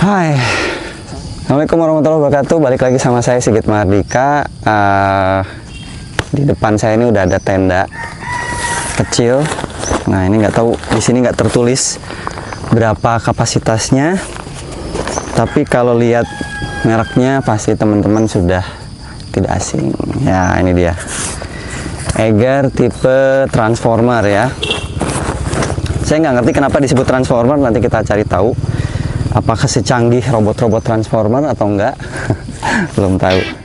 Hai, Assalamualaikum warahmatullahi wabarakatuh. Balik lagi sama saya Sigit Mahardika. Di depan saya ini udah ada tenda kecil. Nah, ini nggak tahu, di sini nggak tertulis berapa kapasitasnya. Tapi kalau lihat mereknya pasti teman-teman sudah tidak asing. Ya, ini dia. Eiger tipe transformer ya. Saya nggak ngerti kenapa disebut transformer, nanti kita cari tahu. Apakah secanggih robot-robot transformer atau enggak? Belum tahu.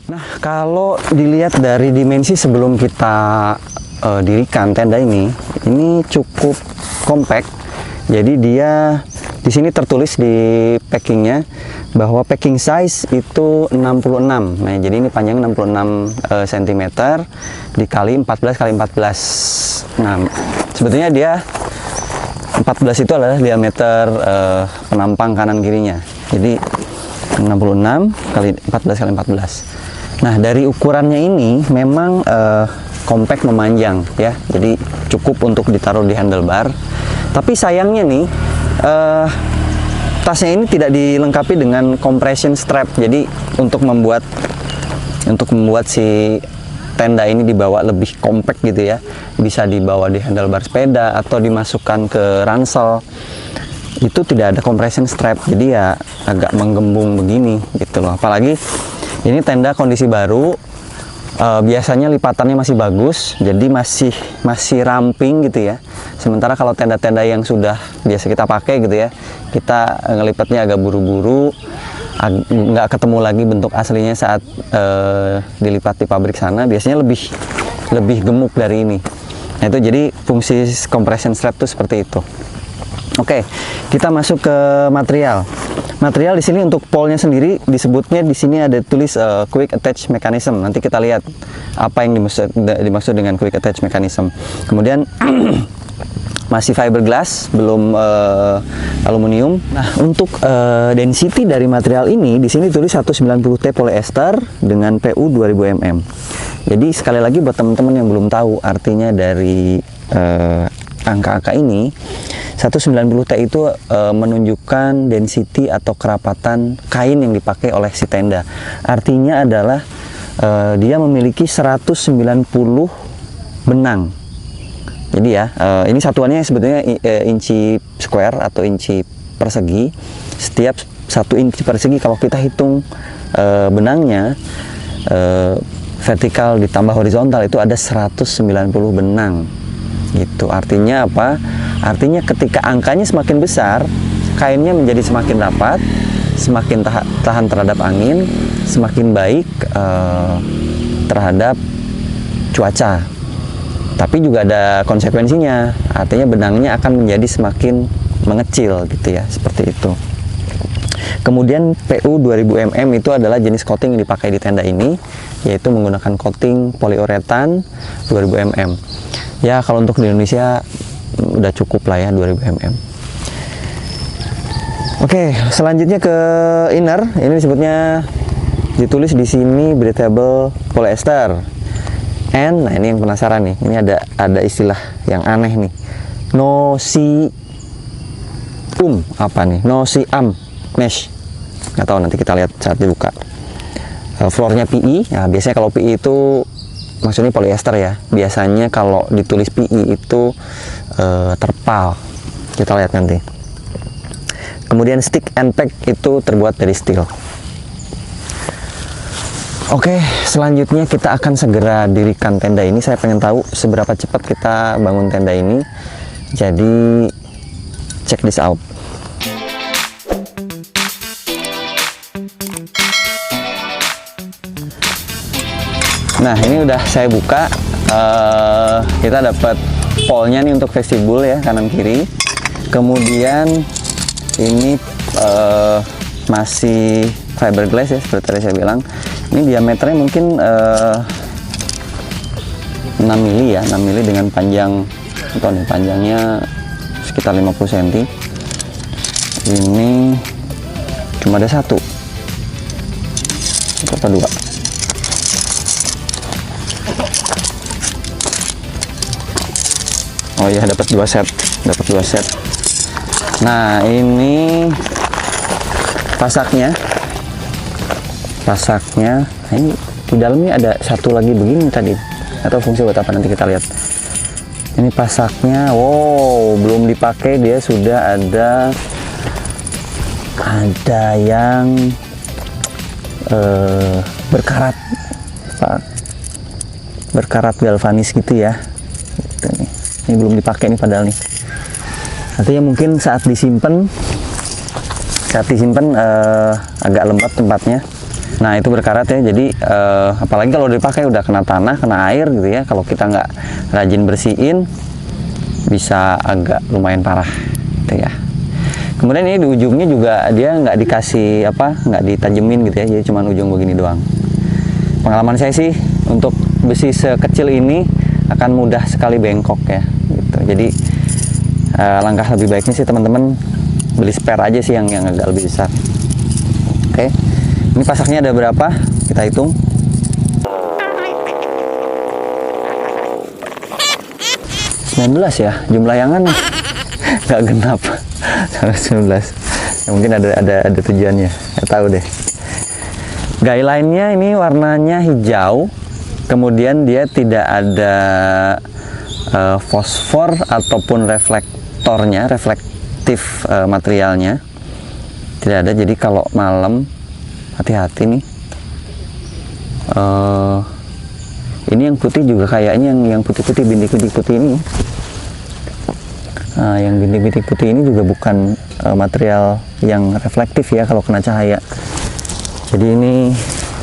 Nah, kalau dilihat dari dimensi sebelum kita dirikan tenda ini cukup compact. Jadi dia di sini tertulis di packingnya bahwa packing size itu 66. Nah, jadi ini panjang 66 cm dikali 14 kali 14. Nah, sebetulnya dia 14 itu adalah diameter penampang kanan kirinya. Jadi 66 kali 14 kali 14. Nah, dari ukurannya ini memang compact memanjang ya, jadi cukup untuk ditaruh di handlebar. Tapi sayangnya nih, tasnya ini tidak dilengkapi dengan compression strap. Jadi untuk membuat si tenda ini dibawa lebih compact gitu ya, bisa dibawa di handlebar sepeda atau dimasukkan ke ransel. Itu tidak ada compression strap, jadi ya agak menggembung begini gitu loh. Apalagi ini tenda kondisi baru, biasanya lipatannya masih bagus, jadi masih ramping gitu ya. Sementara kalau tenda-tenda yang sudah biasa kita pakai gitu ya, kita ngelipatnya agak buru-buru, nggak ketemu lagi bentuk aslinya saat dilipat di pabrik sana. Biasanya lebih gemuk dari ini. Nah, itu jadi fungsi compression strap itu seperti itu. Oke, kita masuk ke material. Material di sini untuk polnya sendiri disebutnya di sini ada tulis quick attach mechanism. Nanti kita lihat apa yang dimaksud dengan quick attach mechanism. Kemudian masih fiberglass, belum aluminium. Nah, untuk density dari material ini di sini tulis 190T polyester dengan PU 2000 mm. Jadi sekali lagi buat teman-teman yang belum tahu artinya dari angka-angka ini, 190T itu menunjukkan density atau kerapatan kain yang dipakai oleh si tenda. Artinya adalah dia memiliki 190 benang. Jadi ya, ini satuannya sebetulnya inci square atau inci persegi. Setiap 1 inci persegi kalau kita hitung benangnya, vertikal ditambah horizontal itu ada 190 benang. Gitu. Artinya apa? Artinya ketika angkanya semakin besar, kainnya menjadi semakin rapat, semakin tahan terhadap angin, semakin baik terhadap cuaca. Tapi juga ada konsekuensinya, artinya benangnya akan menjadi semakin mengecil gitu ya, seperti itu. Kemudian PU 2000 mm itu adalah jenis coating yang dipakai di tenda ini, yaitu menggunakan coating poliuretan 2000 mm. Ya, kalau untuk di Indonesia udah cukup lah ya 2000 mm. Oke, selanjutnya ke inner. Ini disebutnya, ditulis di sini breathable polyester. Nah, ini yang penasaran nih. Ini ada istilah yang aneh nih. Apa nih? No-see-am mesh. Nggak tahu, nanti kita lihat saat dibuka. Floornya PE. Nah, biasanya kalau PE itu maksudnya polyester ya. Biasanya kalau ditulis PE itu terpal. Kita lihat nanti. Kemudian stick and pack itu terbuat dari steel. Oke, selanjutnya kita akan segera dirikan tenda ini. Saya pengen tahu seberapa cepat kita bangun tenda ini. Jadi check this out. Nah, ini udah saya buka. Kita dapat polnya nih untuk vestibul ya, kanan kiri. Kemudian ini masih fiberglass ya, seperti tadi saya bilang. Ini diameternya mungkin 6 mili ya, 6 mili dengan panjang, atau nih panjangnya sekitar 50 cm. Ini cuma ada satu atau dua. Oh iya, dapat dua set. Nah, ini pasaknya. Nah, ini di dalamnya ada satu lagi begini tadi. Atau fungsi buat apa, nanti kita lihat. Ini pasaknya. Wow, belum dipakai, dia sudah ada yang berkarat galvanis gitu ya. Gitu nih. Ini belum dipakai nih padahal nih. Artinya mungkin saat disimpan agak lembab tempatnya. Nah, itu berkarat ya. Jadi apalagi kalau dipakai udah kena tanah, kena air gitu ya. Kalau kita nggak rajin bersihin, bisa agak lumayan parah gitu ya. Kemudian ini di ujungnya juga dia nggak dikasih nggak ditajemin gitu ya. Jadi cuma ujung begini doang. Pengalaman saya sih untuk besi sekecil ini akan mudah sekali bengkok ya. Gitu. Jadi langkah lebih baiknya sih teman-teman beli spare aja sih yang agak lebih besar. Oke. Ini pasaknya ada berapa? Kita hitung. 19 ya, jumlah yang kan nggak genap. 19. Ya, mungkin ada tujuannya. Nggak tahu deh. Guideline-nya ini warnanya hijau. Kemudian dia tidak ada fosfor ataupun reflektif materialnya. Tidak ada. Jadi kalau malam hati-hati nih. Ini yang putih juga kayaknya yang putih-putih, bintik-bintik putih ini. Yang bintik-bintik putih ini juga bukan material yang reflektif ya kalau kena cahaya. Jadi ini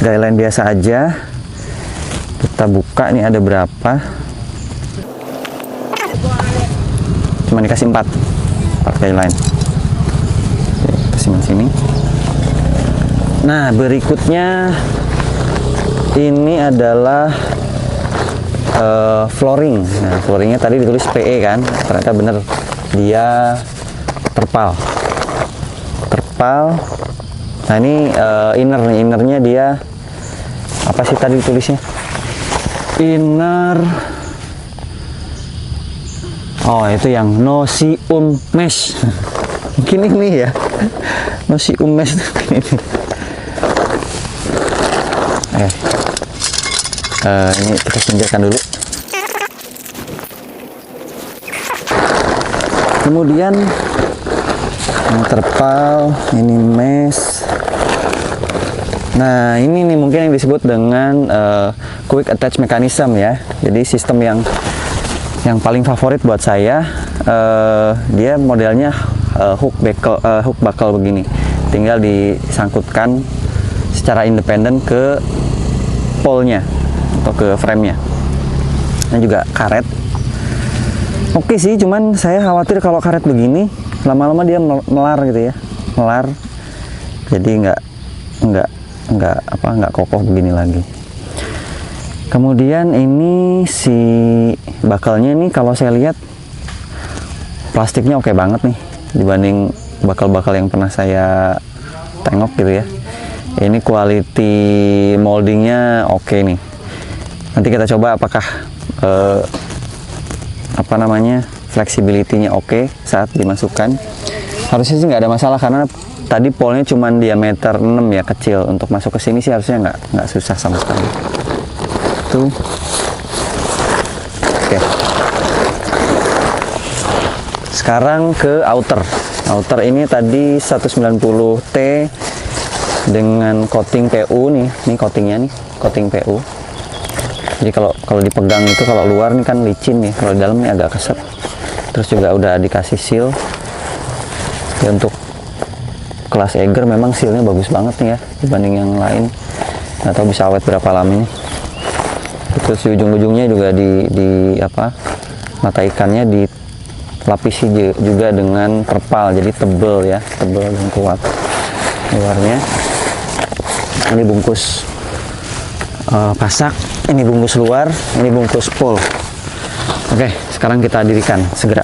guideline biasa aja. Kita buka, ini ada berapa? Cuma dikasih 4 guideline. Kita simpan sini. Nah, berikutnya ini adalah flooring. Nah, flooringnya tadi ditulis PE kan, ternyata bener dia terpal. Nah, ini innernya dia apa sih tadi tulisnya? Inner. Oh, itu yang Nocium mesh. Mungkin ini ya. Nocium mesh ini. Ini kita singkirkan dulu. Kemudian ini terpal, ini mesh. Nah, ini nih mungkin yang disebut dengan quick attach mechanism ya. Jadi sistem yang paling favorit buat saya, dia modelnya hook buckle begini. Tinggal disangkutkan secara independen ke pole-nya atau ke frame-nya. Ini juga karet. Oke sih, cuman saya khawatir kalau karet begini lama-lama dia melar gitu ya, melar. Jadi nggak kokoh begini lagi. Kemudian ini si bakalnya nih, kalau saya lihat plastiknya oke banget nih dibanding bakal-bakal yang pernah saya tengok gitu ya. Ini quality moldingnya oke nih. Nanti kita coba apakah flexibility-nya oke saat dimasukkan. Harusnya sih nggak ada masalah karena tadi pole-nya cuma diameter 6 ya, kecil. Untuk masuk ke sini sih harusnya nggak susah sama sekali. Tuh. Oke. Sekarang ke outer. Outer ini tadi 190T dengan coating PU nih. Ini coatingnya nih, coating PU. Jadi kalau dipegang itu, kalau luar nih kan licin nih, kalau di dalam nih agak keset. Terus juga udah dikasih seal. Ya, untuk kelas Eiger memang sealnya bagus banget nih ya dibanding yang lain. Nggak tahu bisa awet berapa lama ini. Terus di ujung-ujungnya juga di mata ikannya lapisi juga dengan terpal, jadi tebel ya, tebel dan kuat luarnya. Ini bungkus pasak, ini bungkus luar, ini bungkus pol. Oke, sekarang kita dirikan segera.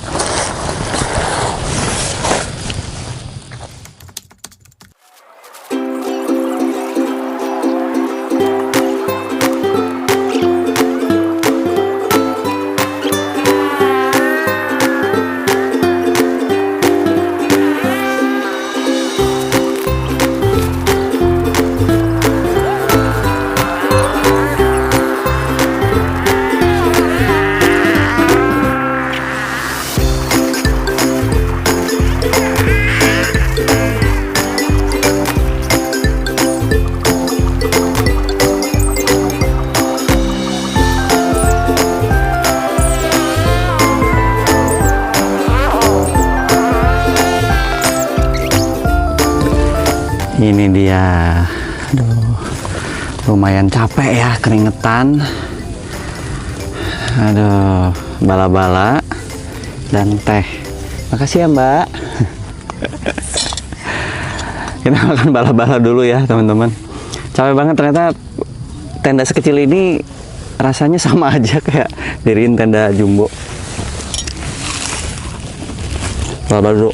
Ini dia, aduh, lumayan capek ya, keringetan, aduh, bala-bala dan teh. Makasih ya Mbak. Kita makan bala-bala dulu ya teman-teman. Capek banget, ternyata tenda sekecil ini rasanya sama aja kayak diriin tenda jumbo. Bala-bala dulu.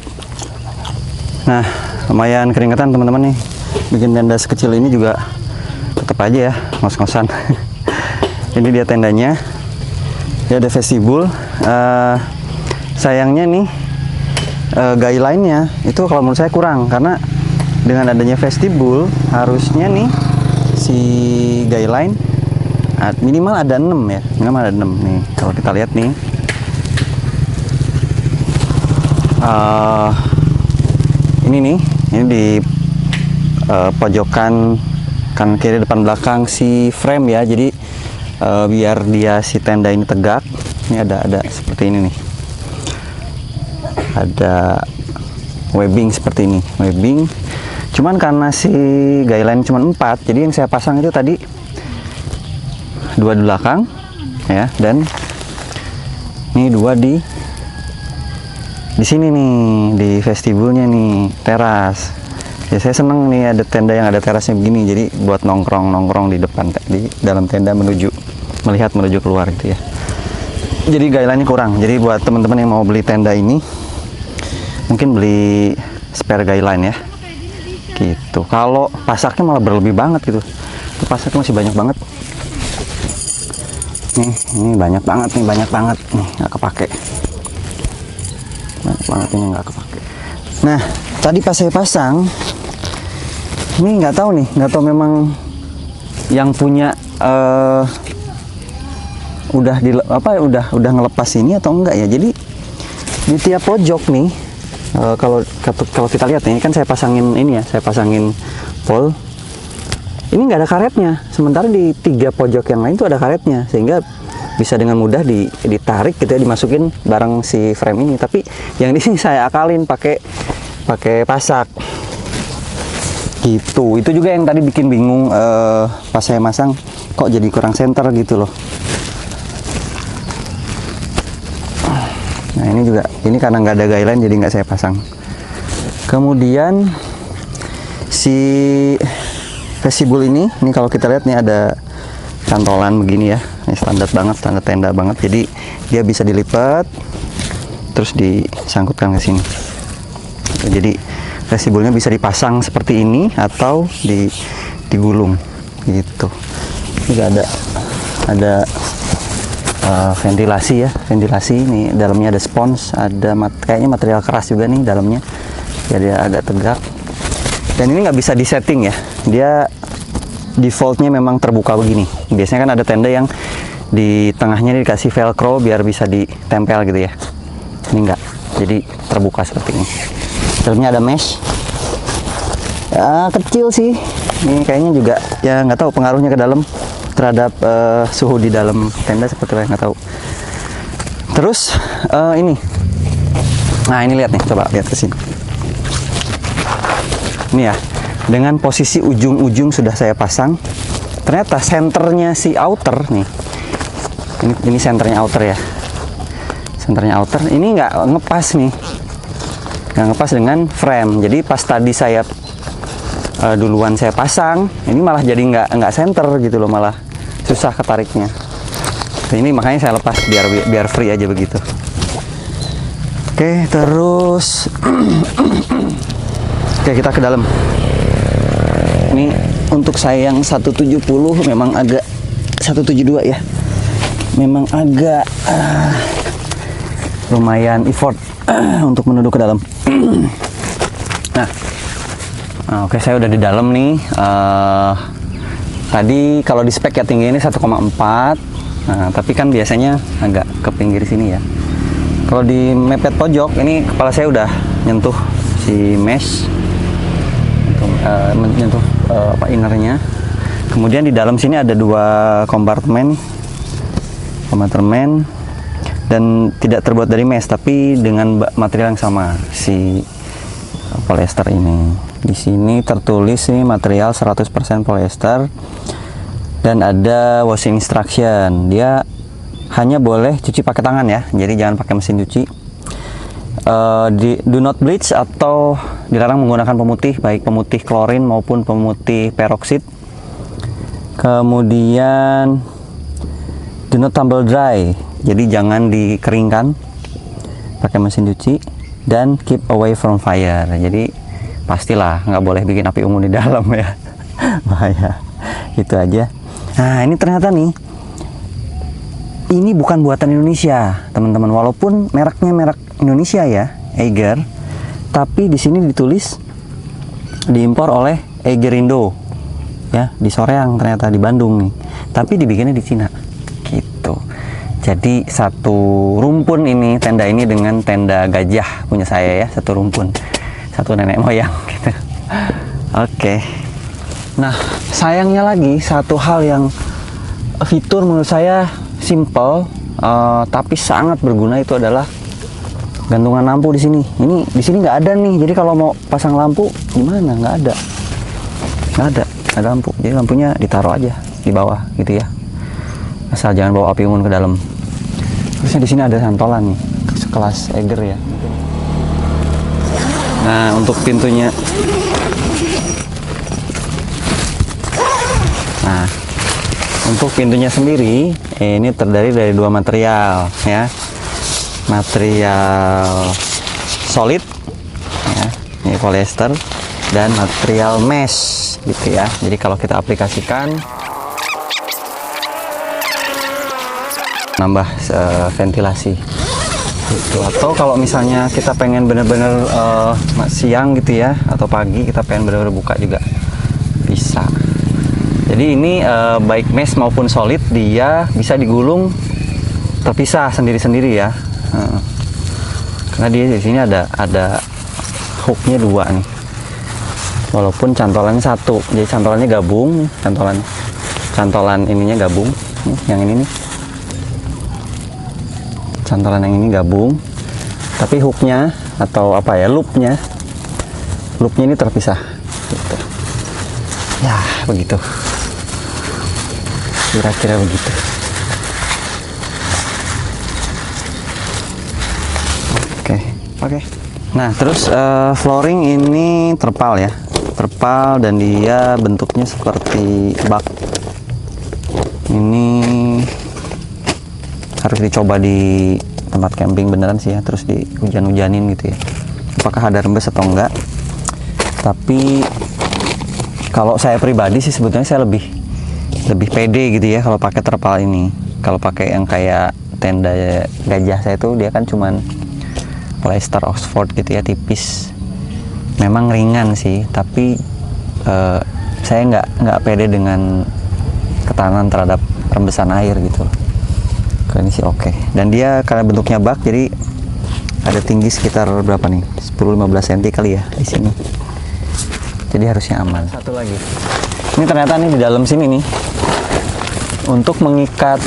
Nah, lumayan keringetan teman-teman nih, bikin tenda sekecil ini juga tetap aja ya ngos-ngosan. Ini dia tendanya, dia ada vestibul. Sayangnya nih guideline-nya itu kalau menurut saya kurang, karena dengan adanya vestibul harusnya nih si guideline minimal ada 6 ya, minimal ada 6 nih. Kalau kita lihat nih, ini nih, ini di pojokan kanan kiri depan belakang si frame ya. Jadi biar dia si tenda ini tegak, ini ada seperti ini nih, ada webbing seperti ini, webbing. Cuman karena si guideline cuma 4, jadi yang saya pasang itu tadi 2 di belakang ya, dan ini 2 di sini nih, di vestibulnya nih, teras. Ya saya seneng nih ada tenda yang ada terasnya begini, jadi buat nongkrong di depan, di dalam tenda menuju keluar gitu ya. Jadi guideline-nya kurang. Jadi buat teman-teman yang mau beli tenda ini, mungkin beli spare guideline ya. Gitu. Kalau pasaknya malah berlebih banget gitu. Itu pasaknya masih banyak banget. Nih, ini banyak banget nih, nggak kepake. Banyak banget ini nggak kepake. Nah, tadi pas saya pasang, ini nggak tahu memang yang punya udah ngelepas ini atau enggak ya. Jadi di tiap pojok nih, kalau kita lihat nih, kan saya pasangin ini ya, saya pasangin pol. Ini nggak ada karetnya, sementara di 3 pojok yang lain tuh ada karetnya, sehingga bisa dengan mudah ditarik gitu ya, dimasukin bareng si frame ini. Tapi yang di sini saya akalin pakai pasak gitu. Itu juga yang tadi bikin bingung pas saya masang, kok jadi kurang center gitu loh. Nah ini juga, ini karena nggak ada guideline jadi nggak saya pasang. Kemudian si vestibul ini kalau kita lihat nih ada cantolan begini ya, ini standar banget, standar tenda banget. Jadi dia bisa dilipat terus disangkutkan ke sini. Jadi vestibulnya bisa dipasang seperti ini atau digulung gitu. Juga ada ventilasi ya, ventilasi. Ini dalamnya ada spons, ada kayaknya material keras juga nih dalamnya, jadi agak tegak. Dan ini nggak bisa disetting ya, dia defaultnya memang terbuka begini. Biasanya kan ada tenda yang di tengahnya dikasih velcro biar bisa ditempel gitu ya, ini enggak, jadi terbuka seperti ini. Dalamnya ada mesh ya, kecil sih ini kayaknya juga ya, nggak tahu pengaruhnya ke dalam terhadap suhu di dalam tenda seperti apa, nggak tahu. Terus ini, nah ini lihat nih, coba lihat ke sini. Ini ya, dengan posisi ujung-ujung sudah saya pasang. Ternyata senternya si outer nih, ini senternya outer ya, senternya outer. Ini nggak ngepas nih, nggak ngepas dengan frame. Jadi pas tadi saya duluan saya pasang, ini malah jadi nggak center gitu loh, malah susah ketariknya. Ini makanya saya lepas biar free aja begitu. Oke, terus oke, kita ke dalam. Ini untuk saya yang 170 memang agak 172 ya. Memang agak lumayan effort untuk menuduh ke dalam. Nah, oke, saya udah di dalam nih. Tadi kalau di spek ya tinggi ini 1,4. Nah, tapi kan biasanya agak ke pinggir sini ya. Kalau di mepet pojok ini kepala saya udah nyentuh si mesh, menyentuh innernya. Kemudian di dalam sini ada 2 kompartemen dan tidak terbuat dari mesh tapi dengan material yang sama, si polyester ini. Di sini tertulis nih material 100% polyester dan ada washing instruction. Dia hanya boleh cuci pakai tangan ya, jadi jangan pakai mesin cuci. Do not bleach atau dilarang menggunakan pemutih, baik pemutih klorin maupun pemutih peroksid. Kemudian do not tumble dry, jadi jangan dikeringkan pakai mesin cuci, dan keep away from fire. Jadi pastilah nggak boleh bikin api unggun di dalam ya, bahaya. Itu aja. Nah, ini ternyata nih, ini bukan buatan Indonesia teman-teman, walaupun mereknya merek Indonesia ya, Eiger, tapi di sini ditulis diimpor oleh Eigerindo ya, di Soreang ternyata, di Bandung nih, tapi dibikinnya di Cina gitu. Jadi satu rumpun ini, tenda ini dengan tenda gajah punya saya ya, satu rumpun, satu nenek moyang gitu. Oke. Nah, sayangnya lagi satu hal yang fitur menurut saya simple tapi sangat berguna, itu adalah gantungan lampu di sini. Ini di sini nggak ada nih. Jadi kalau mau pasang lampu gimana? Nggak ada lampu. Jadi lampunya ditaruh aja di bawah gitu ya. Asal jangan bawa api unggun ke dalam. Terusnya di sini ada santolan nih, sekelas Eiger ya. Nah, untuk pintunya, untuk pintunya sendiri ini terdiri dari 2 material ya, material solid ya, ini polyester, dan material mesh gitu ya. Jadi kalau kita aplikasikan nambah ventilasi gitu. Atau kalau misalnya kita pengen bener-bener siang gitu ya, atau pagi kita pengen bener-bener buka juga bisa. Jadi ini baik mesh maupun solid dia bisa digulung terpisah sendiri-sendiri ya. Karena dia di sini ada hooknya 2 nih. Walaupun cantolannya 1, jadi cantolannya gabung, cantolan ininya gabung. Yang ini nih, cantolan yang ini gabung, tapi hooknya atau apa ya, loopnya ini terpisah gitu. Ya begitu, kira-kira begitu. Oke. Nah, terus flooring ini terpal ya, terpal, dan dia bentuknya seperti bak. Ini harus dicoba di tempat camping beneran sih ya, terus di hujan-hujanin gitu ya, apakah ada rembes atau enggak. Tapi kalau saya pribadi sih sebetulnya saya lebih pede gitu ya kalau pakai terpal ini. Kalau pakai yang kayak tenda gajah saya tuh, dia kan cuman polyester Oxford gitu ya, tipis, memang ringan sih, tapi saya nggak pede dengan ketahanan terhadap rembesan air gitu. Kalau ini sih oke. Dan dia karena bentuknya bak, jadi ada tinggi sekitar berapa nih, 10-15 cm kali ya di sini, jadi harusnya aman. Satu lagi, ini ternyata nih di dalam sini nih, untuk mengikat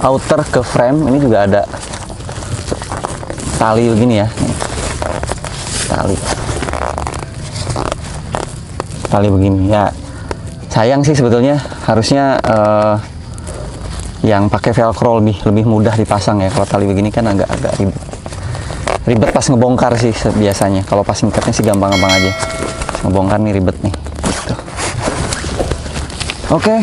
outer ke frame ini juga ada tali begini ya, tali begini ya. Sayang sih sebetulnya, harusnya yang pakai velcro lebih mudah dipasang ya. Kalau tali begini kan agak ribet pas ngebongkar sih biasanya. Kalau pas ngikatnya sih gampang-gampang aja, ngebongkar nih ribet nih gitu. Oke,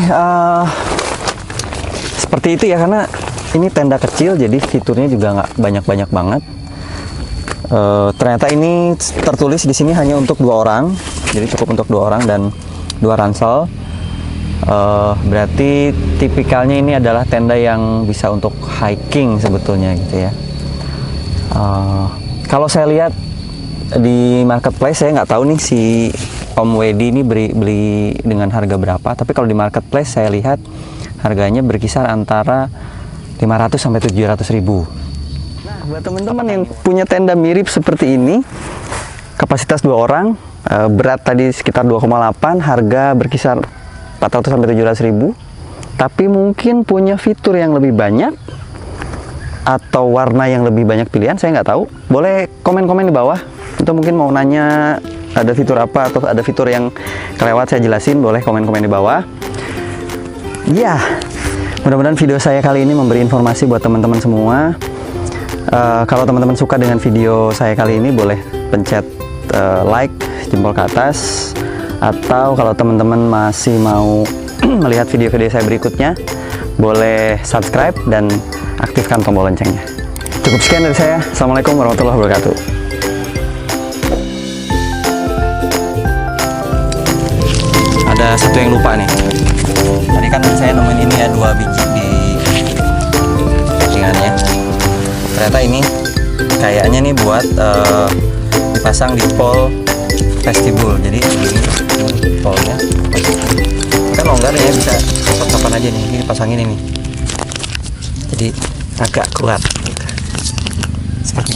seperti itu ya, karena ini tenda kecil jadi fiturnya juga nggak banyak-banyak banget. Ternyata ini tertulis di sini hanya untuk 2 orang, jadi cukup untuk 2 orang dan 2 ransel. Berarti tipikalnya ini adalah tenda yang bisa untuk hiking sebetulnya gitu ya. Kalau saya lihat di marketplace, saya nggak tahu nih si Om Wedi ini beli dengan harga berapa, tapi kalau di marketplace saya lihat harganya berkisar antara 500 sampai 700 ribu. Nah, buat teman-teman yang punya tenda mirip seperti ini, kapasitas 2 orang, berat tadi sekitar 2,8, harga berkisar 400 sampai 700 ribu, tapi mungkin punya fitur yang lebih banyak atau warna yang lebih banyak pilihan, saya nggak tahu. Boleh komen-komen di bawah, atau mungkin mau nanya ada fitur apa atau ada fitur yang kelewat saya jelasin, boleh komen-komen di bawah. Ya, mudah-mudahan video saya kali ini memberi informasi buat teman-teman semua. Kalau teman-teman suka dengan video saya kali ini, boleh pencet like, jempol ke atas. Atau kalau teman-teman masih mau melihat video-video saya berikutnya, boleh subscribe dan aktifkan tombol loncengnya. Cukup sekian dari saya. Assalamualaikum warahmatullahi wabarakatuh. Ada satu yang lupa nih. Tadi kan saya nemuin ini ya, 2 biji di sampingannya. Ternyata ini kayaknya nih buat dipasang di pole vestibul. Jadi ini polnya kan longgar ya, bisa kapan aja nih. Ini dipasangin ini, jadi agak kuat gitu. Seperti